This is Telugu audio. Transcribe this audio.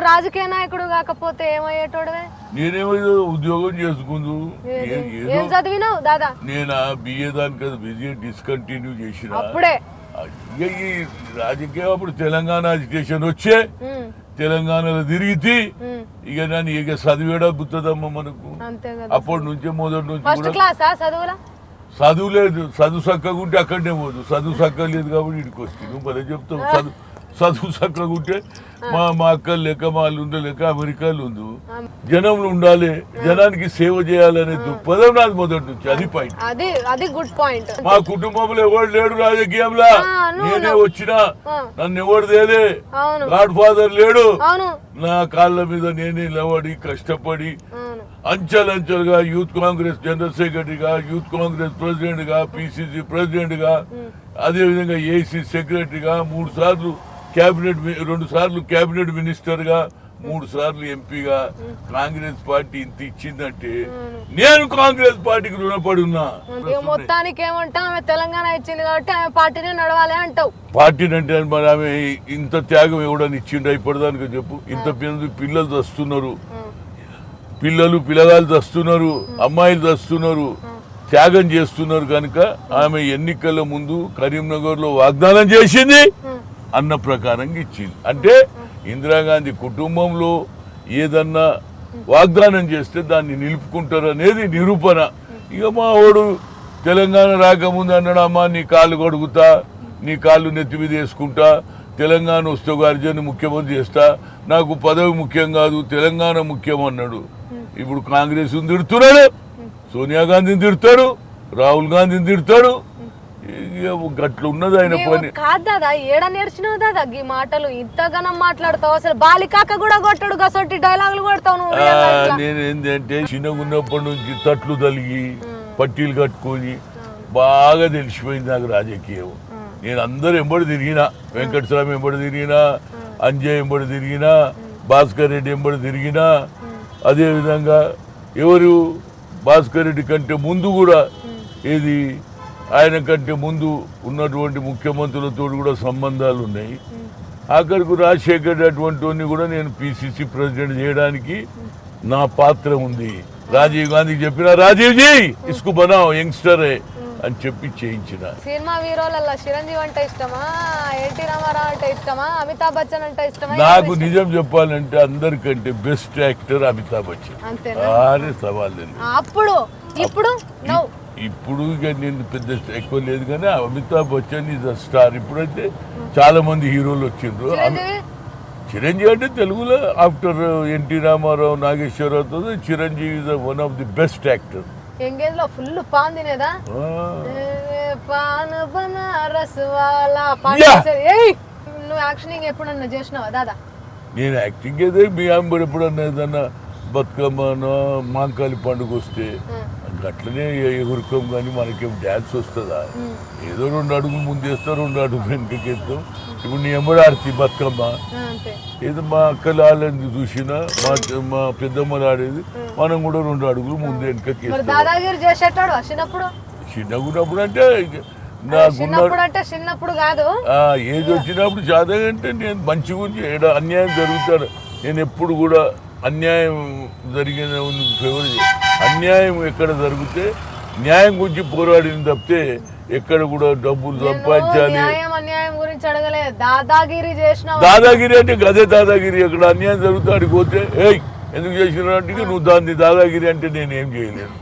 రాజకీయ నాయకుడు కాకపోతే ఏమయ్యేటోడవే? నేనేమైనా ఉద్యోగం చేసుకుందు. ఏం చదివినావు దాదా? నేనా బిఏ దాని కదా బిజీ డిస్కంటిన్యూ చేసిన. అప్పుడే ఈ రాజకీయం అప్పుడు తెలంగాణ అజిటేషన్ వచ్చే తెలంగాణలో తిరిగితే ఇక నన్ను ఇక చదివేడా గుర్తుందమ్మా మనకు. అప్పటి నుంచే మొదటి నుంచి చదువు లేదు. చదువు చక్కగా ఉంటే అక్కడనే పోదు. చదువు చక్కగా లేదు కాబట్టి ఇక్కడికి వస్తుంది. నువ్వు భలే చెప్తావు. చదువు చక్కగా ఉంటే మా అక్కలు లెక్క మా అల్లుండే లెక్క అమెరికాలో ఉంది. జనంలో ఉండాలి, జనానికి సేవ చేయాలనే దృక్పథం నాది మొదటి నుంచి. అది పాయింట్. అది గుడ్ పాయింట్. మా కుటుంబంలో ఎవరు లేడు రాజకీయంలో. నేనే వచ్చినా, నన్ను ఎవరు తేలే. గాడ్ ఫాదర్ లేడు. నా కాళ్ళ మీద నేనే నిలబడి కష్టపడి అంచెలంచెలుగా యూత్ కాంగ్రెస్ జనరల్ సెక్రటరీగా, యూత్ కాంగ్రెస్ ప్రెసిడెంట్ గా, పిసిసి ప్రెసిడెంట్ గా, అదేవిధంగా ఏసీ సెక్రటరీగా, 3 సార్లు క్యాబినెట్, 2 సార్లు క్యాబినెట్ మినిస్టర్ గా, 3 సార్లు ఎంపీగా కాంగ్రెస్ పార్టీ ఇంత ఇచ్చిందంటే నేను కాంగ్రెస్ పార్టీకి రుణపడి ఉన్నా. మొత్తానికి ఏమంటా ఆమె తెలంగాణ ఇచ్చింది కాబట్టి ఆమె పార్టీనే నడవాలి అంటావు. పార్టీని అంటే మరి ఆమె ఇంత త్యాగం ఇవ్వడానికి ఇచ్చిండ ఇప్పటిదానికి చెప్పు. ఇంత పిల్లలు చస్తున్నారు, పిల్లగాళ్ళు చస్తున్నారు, అమ్మాయిలు చస్తున్నారు, త్యాగం చేస్తున్నారు. కనుక ఆమె ఎన్నికల ముందు కరీంనగర్ లో వాగ్దానం చేసింది, అన్న ప్రకారంగా ఇచ్చింది. అంటే ఇందిరాగాంధీ కుటుంబంలో ఏదన్నా వాగ్దానం చేస్తే దాన్ని నిలుపుకుంటారు అనేది నిరూపణ. ఇక మా వాడు తెలంగాణ రాకముందు అన్నాడు, అమ్మా నీ కాళ్ళు కడుగుతా, నీ కాళ్ళు నెత్తి మీద వేసుకుంటా, తెలంగాణ వస్తే అర్జున్ ముఖ్యమంత్రి చేస్తా, నాకు పదవి ముఖ్యం కాదు తెలంగాణ ముఖ్యం అన్నాడు. ఇప్పుడు కాంగ్రెస్ తిడుతున్నాడు, సోనియా గాంధీని తిడతాడు, రాహుల్ గాంధీని తిడతాడు. గట్లు ఉన్నది ఆయన పని. కాదు దాదా, ఏడ నేర్చినావు దాదా ఈ మాటలు? ఇంతగానం మాట్లాడతావు. అసలు బాలికాక కూడా కొట్టాడు, గసొట్టి డైలాగులు కొడతావు. నేను ఏంటంటే చిన్నగా ఉన్నప్పటి నుంచి తట్లు తలిగి పట్టీలు కట్టుకొని బాగా తెలిసిపోయింది నాకు రాజకీయం. నేను అందరు ఎంబడి తిరిగినా, వెంకటస్వామి ఎంబడి తిరిగినా, అంజయ్ ఎంబడి తిరిగినా, భాస్కర్ రెడ్డి ఎంబడి తిరిగినా. అదేవిధంగా ఎవరు భాస్కర్ రెడ్డి కంటే ముందు కూడా ఏది ఆయన కంటే ముందు ఉన్నటువంటి ముఖ్యమంత్రులతో కూడా సంబంధాలు ఉన్నాయి. ఆఖరికి రాజశేఖర్ అటువంటి కూడా నేను పిసిసి ప్రెసిడెంట్ చేయడానికి నా పాత్ర ఉంది. రాజీవ్ గాంధీకి చెప్పిన, రాజీవ్జీ ఇసుకు బనావ్ యంగ్స్టరే అని చెప్పి చేయించిన. సినిమా హీరోలలో చిరంజీవి అంటే ఇష్టమా, ఎన్టీ రామారావు అంటే ఇష్టమా, అమితాబ్ బచ్చన్ అంటే ఇష్టమా? నాకు నిజం చెప్పాలంటే అందరికంటే బెస్ట్ యాక్టర్ అమితాబ్ బచ్చన్. అరే సవాల్ లేదు. అప్పుడు ఇప్పుడు ఇక నేను పెద్ద ఎక్కువ లేదు కానీ Amitabh Bachchan is a star. ఇప్పుడైతే చాలా మంది హీరోలు వచ్చిండ్రు. చిరంజీవి అంటే తెలుగులో ఆఫ్టర్ ఎన్టీ రామారావు, నాగేశ్వరరావుతో Chiranjeevi is one of the best actor. Engage లో ఫుల్ పాన్ తినేదా? పాన్ బనారస్ వాలా పాన్. నువ్వు యాక్టింగ్ ఎప్పుడన్నా చేసినావా దాదా? నేను యాక్టింగ్ అయితే మీ అమ్మ ఎప్పుడన్నా ఏదన్నా బతుకమ్మనో మాంకాలి పండుగ వస్తే అట్లనే ఎగురుకోం. కానీ మనకేం డ్యాన్స్ వస్తుందా? ఏదో 2 అడుగులు ముందేస్తాం, 2 అడుగులు వెనకకి వేస్తాం. ఇప్పుడు నీ ఎంబడి ఆడుతీ బతుకమ్మ ఏదో మా అక్కలు ఆడేది చూసినా, మా పెద్దమ్మలు ఆడేది, మనం కూడా 2 అడుగులు ముందు వెనకకి చిన్నగున్నప్పుడు అంటే చిన్నప్పుడు కాదు, ఏది వచ్చినప్పుడు చాదంటే నేను మంచి గురించి ఏడా అన్యాయం జరుగుతాడు. నేను ఎప్పుడు కూడా అన్యాయం జరిగిన ఫేవర్. అన్యాయం ఎక్కడ జరిగితే న్యాయం గురించి పోరాడిన తప్పితే ఎక్కడ కూడా డబ్బులు సంపాదించాలి. దాదాగిరి అంటే గదే దాదాగిరి. ఎక్కడ అన్యాయం జరుగుతాడు పోతే ఎందుకు చేసిన నువ్వు దాన్ని దాదాగిరి అంటే నేనేం చేయలేను.